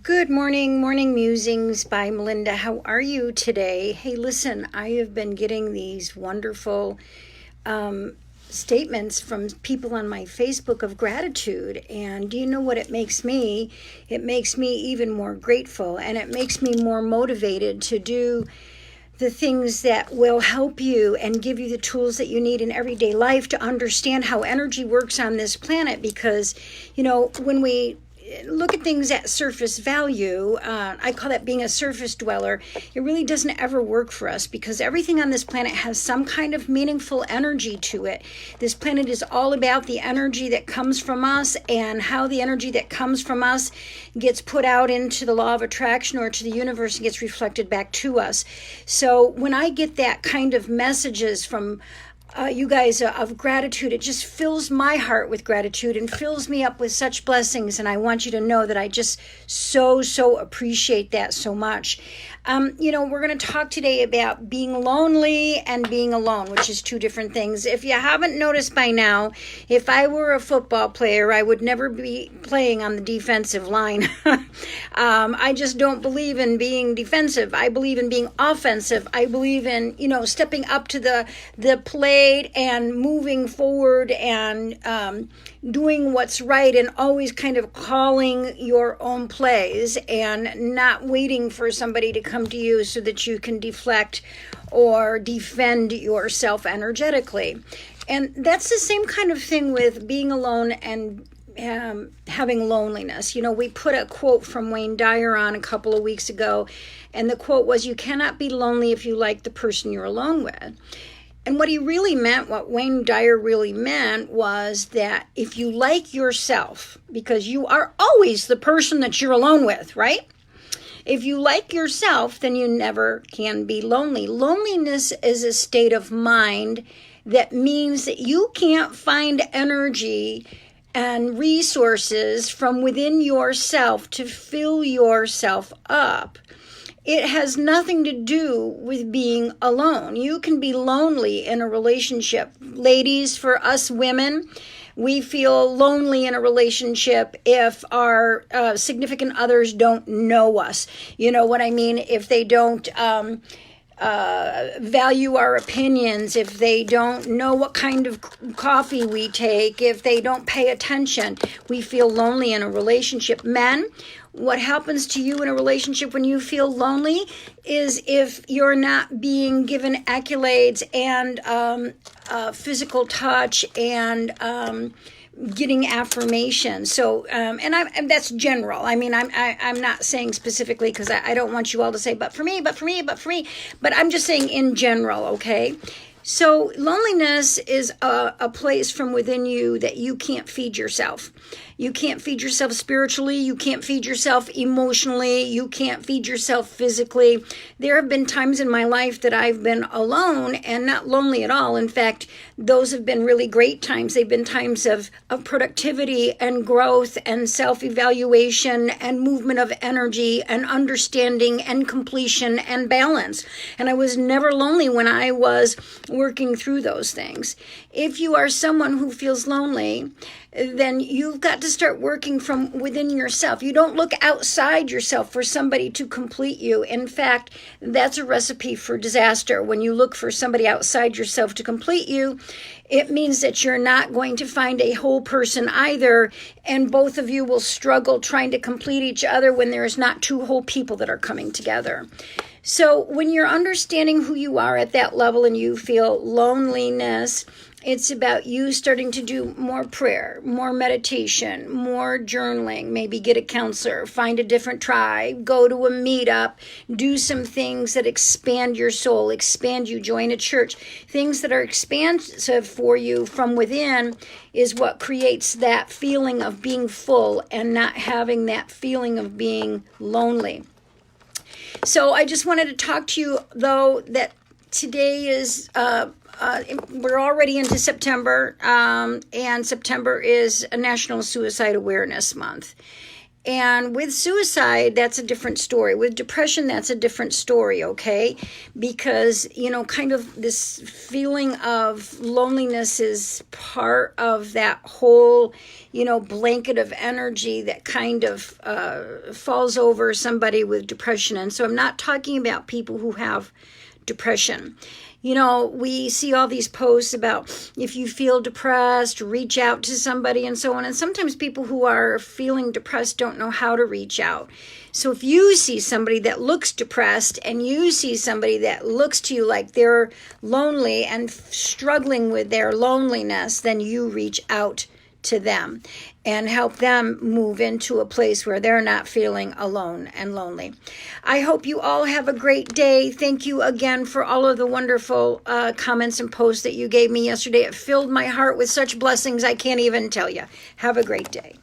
Good morning, Morning Musings by Melinda. How are you today? Hey, listen, I have been getting these wonderful statements from people on my Facebook of gratitude. And do you know what it makes me? It makes me even more grateful, and it makes me more motivated to do the things that will help you and give you the tools that you need in everyday life to understand how energy works on this planet. Because, when we look at things at surface value, I call that being a surface dweller, it really doesn't ever work for us because everything on this planet has some kind of meaningful energy to it. This planet is all about the energy that comes from us and how the energy that comes from us gets put out into the law of attraction or to the universe and gets reflected back to us. So when I get that kind of messages from you guys of gratitude, it just fills my heart with gratitude and fills me up with such blessings. And I want you to know that I just so appreciate that so much. We're going to talk today about being lonely and being alone, which is two different things. If you haven't noticed by now, if I were a football player, I would never be playing on the defensive line. I just don't believe in being defensive. I believe in being offensive. I believe in, stepping up to the plate and moving forward and doing what's right and always kind of calling your own plays and not waiting for somebody to come to you so that you can deflect or defend yourself energetically. And that's the same kind of thing with being alone and having loneliness. We put a quote from Wayne Dyer on a couple of weeks ago, and the quote was, "You cannot be lonely if you like the person you're alone with." And what he really meant, what Wayne Dyer really meant, was that if you like yourself, because you are always the person that you're alone with, right? If you like yourself, then you never can be lonely. Loneliness is a state of mind that means that you can't find energy and resources from within yourself to fill yourself up. It has nothing to do with being alone. You can be lonely in a relationship. Ladies, for us women, we feel lonely in a relationship if our significant others don't know us. You know what I mean? If they don't value our opinions, if they don't know what kind of coffee we take, if they don't pay attention, we feel lonely in a relationship. Men, what happens to you in a relationship when you feel lonely is if you're not being given accolades and physical touch and getting affirmation. So, and that's general. I mean, I'm not saying specifically because I don't want you all to say, but for me, but I'm just saying in general, okay? So loneliness is a place from within you that you can't feed yourself. You can't feed yourself spiritually. You can't feed yourself emotionally. You can't feed yourself physically. There have been times in my life that I've been alone and not lonely at all. In fact, those have been really great times. They've been times of productivity and growth and self-evaluation and movement of energy and understanding and completion and balance. And I was never lonely when I was working through those things. If you are someone who feels lonely, then you've got to start working from within yourself. You don't look outside yourself for somebody to complete you. In fact, that's a recipe for disaster. When you look for somebody outside yourself to complete you, it means that you're not going to find a whole person either, and both of you will struggle trying to complete each other when there's not two whole people that are coming together. So when you're understanding who you are at that level and you feel loneliness, it's about you starting to do more prayer, more meditation, more journaling, maybe get a counselor, find a different tribe, go to a meetup, do some things that expand your soul, expand you, join a church. Things that are expansive for you from within is what creates that feeling of being full and not having that feeling of being lonely. So I just wanted to talk to you, though, that today is we're already into September, and September is a National Suicide Awareness Month. And with suicide, that's a different story. With depression, that's a different story, okay? Because, kind of this feeling of loneliness is part of that whole, blanket of energy that kind of falls over somebody with depression. And so I'm not talking about people who have depression. We see all these posts about if you feel depressed, reach out to somebody and so on. And sometimes people who are feeling depressed don't know how to reach out. So if you see somebody that looks depressed and you see somebody that looks to you like they're lonely and struggling with their loneliness, then you reach out to them and help them move into a place where they're not feeling alone and lonely. I hope you all have a great day. Thank you again for all of the wonderful comments and posts that you gave me yesterday. It filled my heart with such blessings I can't even tell you. Have a great day.